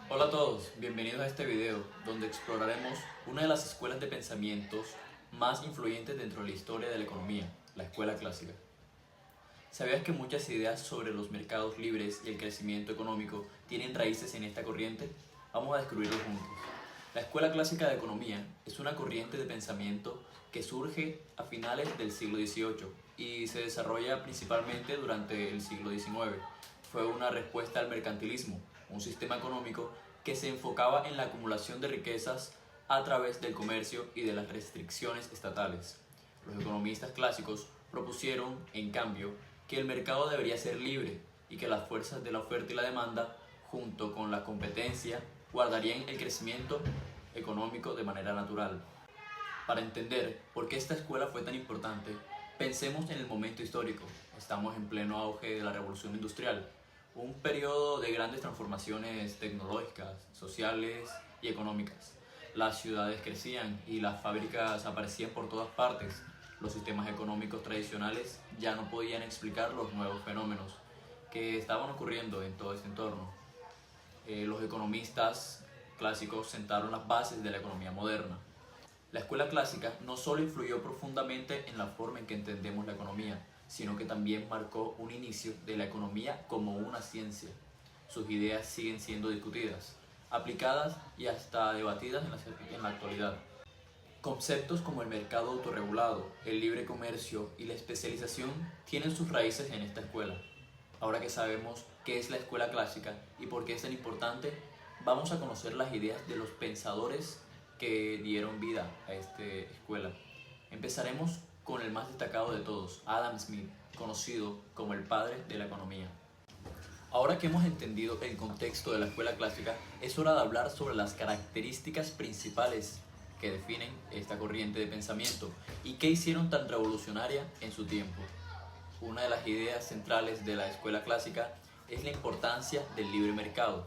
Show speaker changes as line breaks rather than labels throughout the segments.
Hola a todos, bienvenidos a este video donde exploraremos una de las escuelas de pensamientos más influyentes dentro de la historia de la economía, la escuela clásica. ¿Sabías que muchas ideas sobre los mercados libres y el crecimiento económico tienen raíces en esta corriente? Vamos a descubrirlo juntos. La escuela clásica de economía es una corriente de pensamiento que surge a finales del siglo XVIII y se desarrolla principalmente durante el siglo XIX. Fue una respuesta al mercantilismo, un sistema económico que se enfocaba en la acumulación de riquezas a través del comercio y de las restricciones estatales. Los economistas clásicos propusieron, en cambio, que el mercado debería ser libre y que las fuerzas de la oferta y la demanda, junto con la competencia, guardarían el crecimiento económico de manera natural. Para entender por qué esta escuela fue tan importante, pensemos en el momento histórico. Estamos en pleno auge de la revolución industrial, un periodo de grandes transformaciones tecnológicas, sociales y económicas. Las ciudades crecían y las fábricas aparecían por todas partes. Los sistemas económicos tradicionales ya no podían explicar los nuevos fenómenos que estaban ocurriendo en todo este entorno. Los economistas clásicos sentaron las bases de la economía moderna. La escuela clásica no solo influyó profundamente en la forma en que entendemos la economía, sino que también marcó un inicio de la economía como una ciencia. Sus ideas siguen siendo discutidas, aplicadas y hasta debatidas en la actualidad. Conceptos como el mercado autorregulado, el libre comercio y la especialización tienen sus raíces en esta escuela. Ahora que sabemos qué es la escuela clásica y por qué es tan importante, vamos a conocer las ideas de los pensadores que dieron vida a esta escuela. Empezaremos con el más destacado de todos, Adam Smith, conocido como el padre de la economía. Ahora que hemos entendido el contexto de la escuela clásica, es hora de hablar sobre las características principales que definen esta corriente de pensamiento y qué hicieron tan revolucionaria en su tiempo. Una de las ideas centrales de la escuela clásica es la importancia del libre mercado.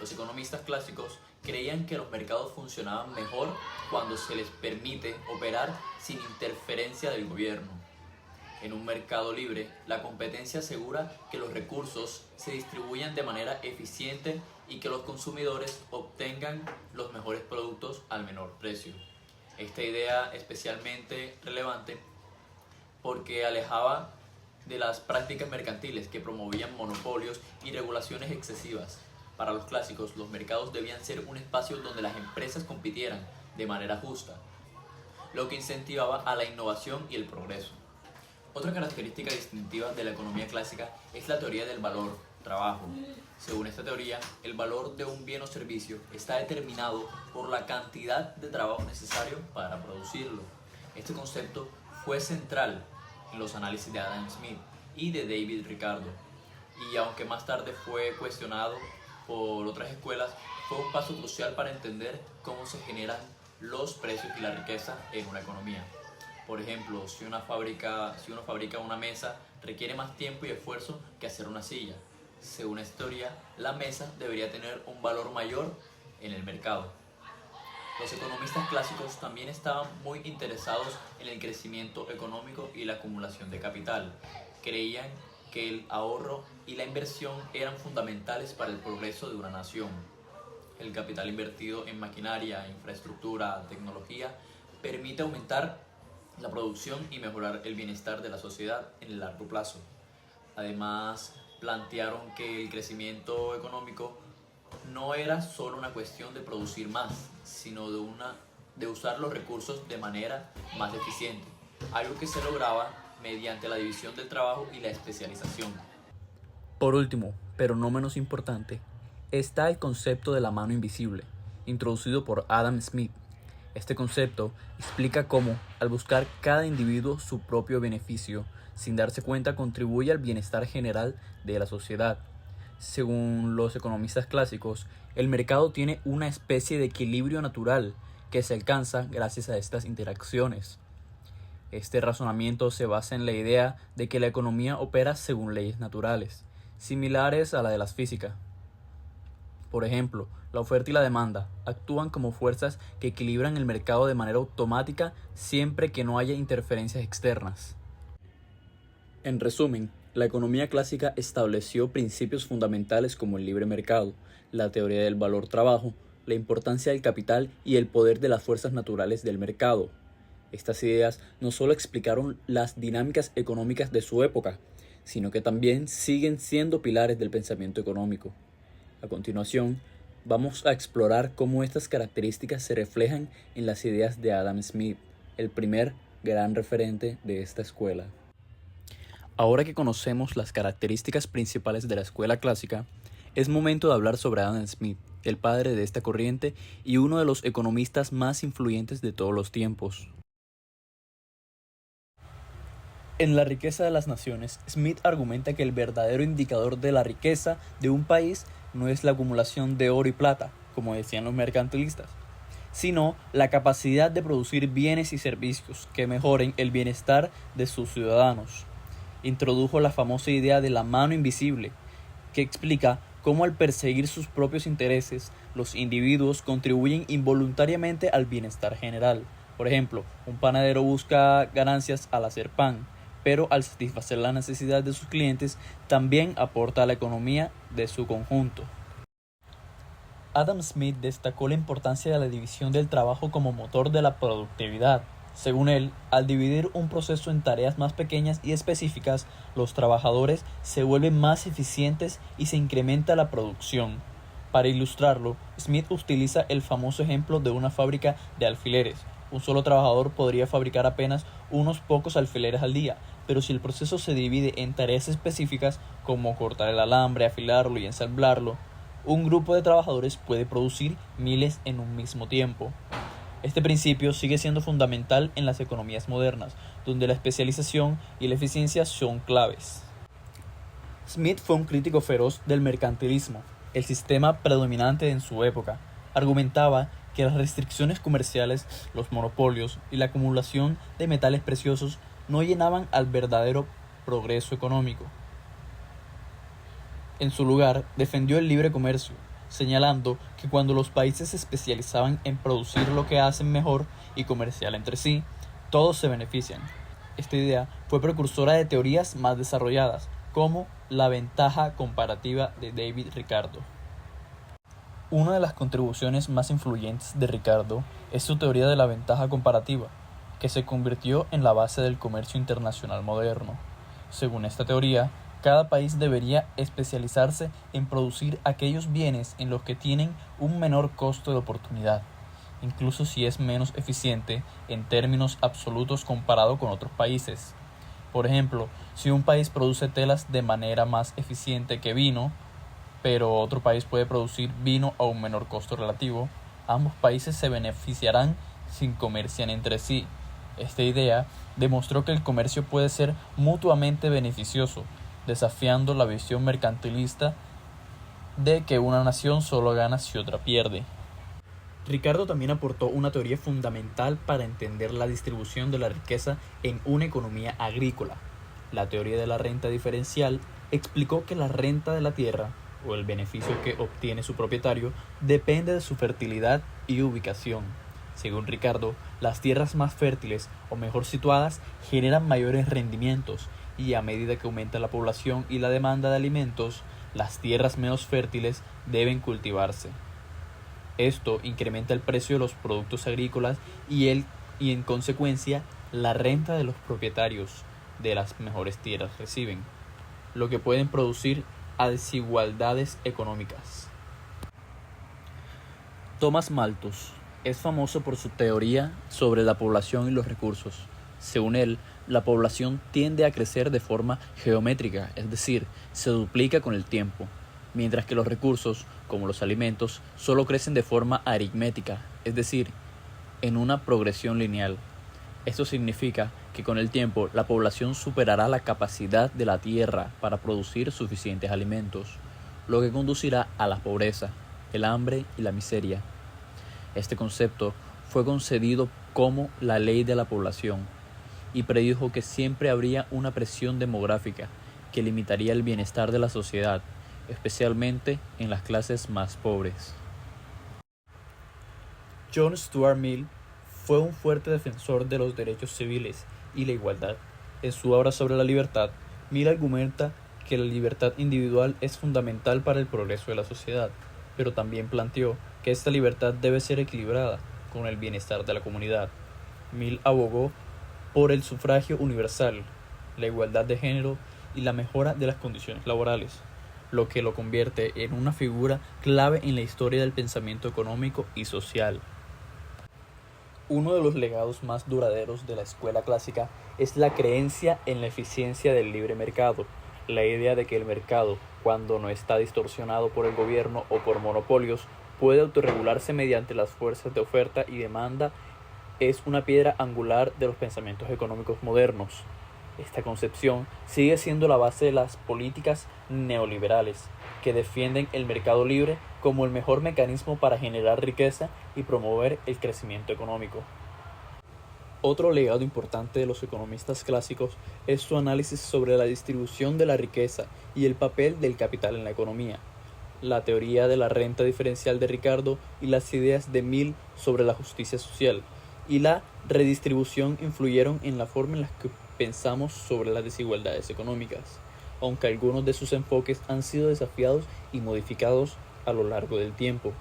Los economistas clásicos creían que los mercados funcionaban mejor cuando se les permite operar sin interferencia del gobierno. En un mercado libre, la competencia asegura que los recursos se distribuyan de manera eficiente y que los consumidores obtengan los mejores productos al menor precio. Esta idea es especialmente relevante porque alejaba de las prácticas mercantiles que promovían monopolios y regulaciones excesivas. Para los clásicos, los mercados debían ser un espacio donde las empresas compitieran de manera justa, lo que incentivaba a la innovación y el progreso. Otra característica distintiva de la economía clásica es la teoría del valor trabajo. Según esta teoría, el valor de un bien o servicio está determinado por la cantidad de trabajo necesario para producirlo. Este concepto fue central en los análisis de Adam Smith y de David Ricardo, y aunque más tarde fue cuestionado por otras escuelas, fue un paso crucial para entender cómo se generan los precios y la riqueza en una economía. Por ejemplo, si uno fabrica una mesa, requiere más tiempo y esfuerzo que hacer una silla. Según esta teoría, la mesa debería tener un valor mayor en el mercado. Los economistas clásicos también estaban muy interesados en el crecimiento económico y la acumulación de capital. Creían que el ahorro y la inversión eran fundamentales para el progreso de una nación. El capital invertido en maquinaria, infraestructura, tecnología, permite aumentar la producción y mejorar el bienestar de la sociedad en el largo plazo. Además, plantearon que el crecimiento económico no era solo una cuestión de producir más, sino de usar los recursos de manera más eficiente, algo que se lograba mediante la división del trabajo y la especialización.
Por último, pero no menos importante, está el concepto de la mano invisible, introducido por Adam Smith. Este concepto explica cómo, al buscar cada individuo su propio beneficio, sin darse cuenta contribuye al bienestar general de la sociedad. Según los economistas clásicos, el mercado tiene una especie de equilibrio natural que se alcanza gracias a estas interacciones. Este razonamiento se basa en la idea de que la economía opera según leyes naturales, similares a la de la física. Por ejemplo, la oferta y la demanda actúan como fuerzas que equilibran el mercado de manera automática siempre que no haya interferencias externas. En resumen, La economía clásica estableció principios fundamentales como el libre mercado, la teoría del valor trabajo, la importancia del capital y el poder de las fuerzas naturales del mercado. Estas ideas no solo explicaron las dinámicas económicas de su época, sino que también siguen siendo pilares del pensamiento económico. A continuación, vamos a explorar cómo estas características se reflejan en las ideas de Adam Smith, el primer gran referente de esta escuela. Ahora que conocemos las características principales de la escuela clásica, es momento de hablar sobre Adam Smith, el padre de esta corriente y uno de los economistas más influyentes de todos los tiempos. En La riqueza de las naciones, Smith argumenta que el verdadero indicador de la riqueza de un país no es la acumulación de oro y plata, como decían los mercantilistas, sino la capacidad de producir bienes y servicios que mejoren el bienestar de sus ciudadanos. Introdujo la famosa idea de la mano invisible, que explica cómo al perseguir sus propios intereses, los individuos contribuyen involuntariamente al bienestar general. Por ejemplo, un panadero busca ganancias al hacer pan, pero al satisfacer la necesidad de sus clientes, también aporta a la economía de su conjunto. Adam Smith destacó la importancia de la división del trabajo como motor de la productividad. Según él, al dividir un proceso en tareas más pequeñas y específicas, los trabajadores se vuelven más eficientes y se incrementa la producción. Para ilustrarlo, Smith utiliza el famoso ejemplo de una fábrica de alfileres. Un solo trabajador podría fabricar apenas unos pocos alfileres al día, pero si el proceso se divide en tareas específicas como cortar el alambre, afilarlo y ensamblarlo, un grupo de trabajadores puede producir miles en un mismo tiempo. Este principio sigue siendo fundamental en las economías modernas, donde la especialización y la eficiencia son claves. Smith fue un crítico feroz del mercantilismo, el sistema predominante en su época. Argumentaba que las restricciones comerciales, los monopolios y la acumulación de metales preciosos no llenaban al verdadero progreso económico. En su lugar, defendió el libre comercio, señalando que cuando los países se especializaban en producir lo que hacen mejor y comerciar entre sí, todos se benefician. Esta idea fue precursora de teorías más desarrolladas, como la ventaja comparativa de David Ricardo. Una de las contribuciones más influyentes de Ricardo es su teoría de la ventaja comparativa, que se convirtió en la base del comercio internacional moderno. Según esta teoría, cada país debería especializarse en producir aquellos bienes en los que tienen un menor costo de oportunidad, incluso si es menos eficiente en términos absolutos comparado con otros países. Por ejemplo, si un país produce telas de manera más eficiente que vino, pero otro país puede producir vino a un menor costo relativo, ambos países se beneficiarán si comercian entre sí. Esta idea demostró que el comercio puede ser mutuamente beneficioso, desafiando la visión mercantilista de que una nación solo gana si otra pierde. Ricardo también aportó una teoría fundamental para entender la distribución de la riqueza en una economía agrícola. La teoría de la renta diferencial explicó que la renta de la tierra, o el beneficio que obtiene su propietario, depende de su fertilidad y ubicación. Según Ricardo, las tierras más fértiles o mejor situadas generan mayores rendimientos, y a medida que aumenta la población y la demanda de alimentos, las tierras menos fértiles deben cultivarse. Esto incrementa el precio de los productos agrícolas y en consecuencia la renta de los propietarios de las mejores tierras reciben, lo que pueden producir a desigualdades económicas. Thomas Malthus es famoso por su teoría sobre la población y los recursos. Según él, la población tiende a crecer de forma geométrica, es decir, se duplica con el tiempo, mientras que los recursos, como los alimentos, solo crecen de forma aritmética, es decir, en una progresión lineal. Esto significa que con el tiempo la población superará la capacidad de la tierra para producir suficientes alimentos, lo que conducirá a la pobreza, el hambre y la miseria. Este concepto fue concedido como la ley de la población y predijo que siempre habría una presión demográfica que limitaría el bienestar de la sociedad, especialmente en las clases más pobres. John Stuart Mill fue un fuerte defensor de los derechos civiles y la igualdad. En su obra sobre la libertad, Mill argumenta que la libertad individual es fundamental para el progreso de la sociedad, pero también planteó que esta libertad debe ser equilibrada con el bienestar de la comunidad. Mill abogó por el sufragio universal, la igualdad de género y la mejora de las condiciones laborales, lo que lo convierte en una figura clave en la historia del pensamiento económico y social. Uno de los legados más duraderos de la escuela clásica es la creencia en la eficiencia del libre mercado, la idea de que el mercado, cuando no está distorsionado por el gobierno o por monopolios, puede autorregularse mediante las fuerzas de oferta y demanda, es una piedra angular de los pensamientos económicos modernos. Esta concepción sigue siendo la base de las políticas neoliberales, que defienden el mercado libre como el mejor mecanismo para generar riqueza y promover el crecimiento económico. Otro legado importante de los economistas clásicos es su análisis sobre la distribución de la riqueza y el papel del capital en la economía. La teoría de la renta diferencial de Ricardo y las ideas de Mill sobre la justicia social y la redistribución influyeron en la forma en la que pensamos sobre las desigualdades económicas, aunque algunos de sus enfoques han sido desafiados y modificados a lo largo del tiempo.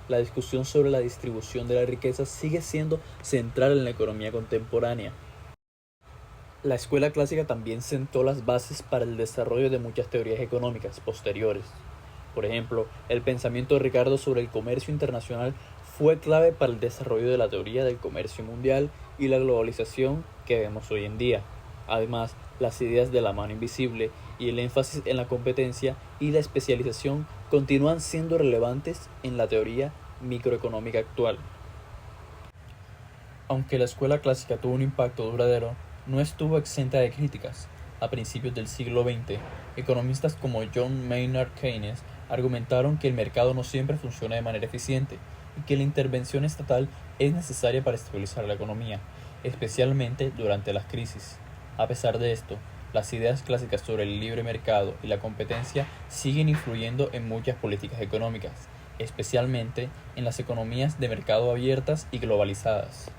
La discusión sobre la distribución de la riqueza sigue siendo central en la economía contemporánea. La escuela clásica también sentó las bases para el desarrollo de muchas teorías económicas posteriores. Por ejemplo, el pensamiento de Ricardo sobre el comercio internacional fue clave para el desarrollo de la teoría del comercio mundial y la globalización que vemos hoy en día. Además, las ideas de la mano invisible y el énfasis en la competencia y la especialización continúan siendo relevantes en la teoría microeconómica actual. Aunque la escuela clásica tuvo un impacto duradero, no estuvo exenta de críticas. A principios del siglo XX, economistas como John Maynard Keynes argumentaron que el mercado no siempre funciona de manera eficiente y que la intervención estatal es necesaria para estabilizar la economía, especialmente durante las crisis. A pesar de esto, las ideas clásicas sobre el libre mercado y la competencia siguen influyendo en muchas políticas económicas, especialmente en las economías de mercado abiertas y globalizadas.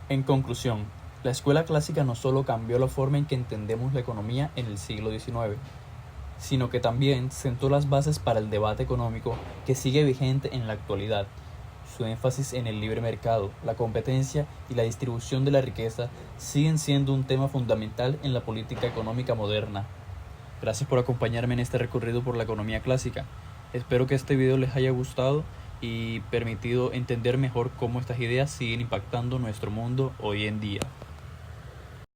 En conclusión, la escuela clásica no solo cambió la forma en que entendemos la economía en el siglo XIX, sino que también sentó las bases para el debate económico que sigue vigente en la actualidad. Su énfasis en el libre mercado, la competencia y la distribución de la riqueza siguen siendo un tema fundamental en la política económica moderna. Gracias por acompañarme en este recorrido por la economía clásica. Espero que este video les haya gustado y permitido entender mejor cómo estas ideas siguen impactando nuestro mundo hoy en día.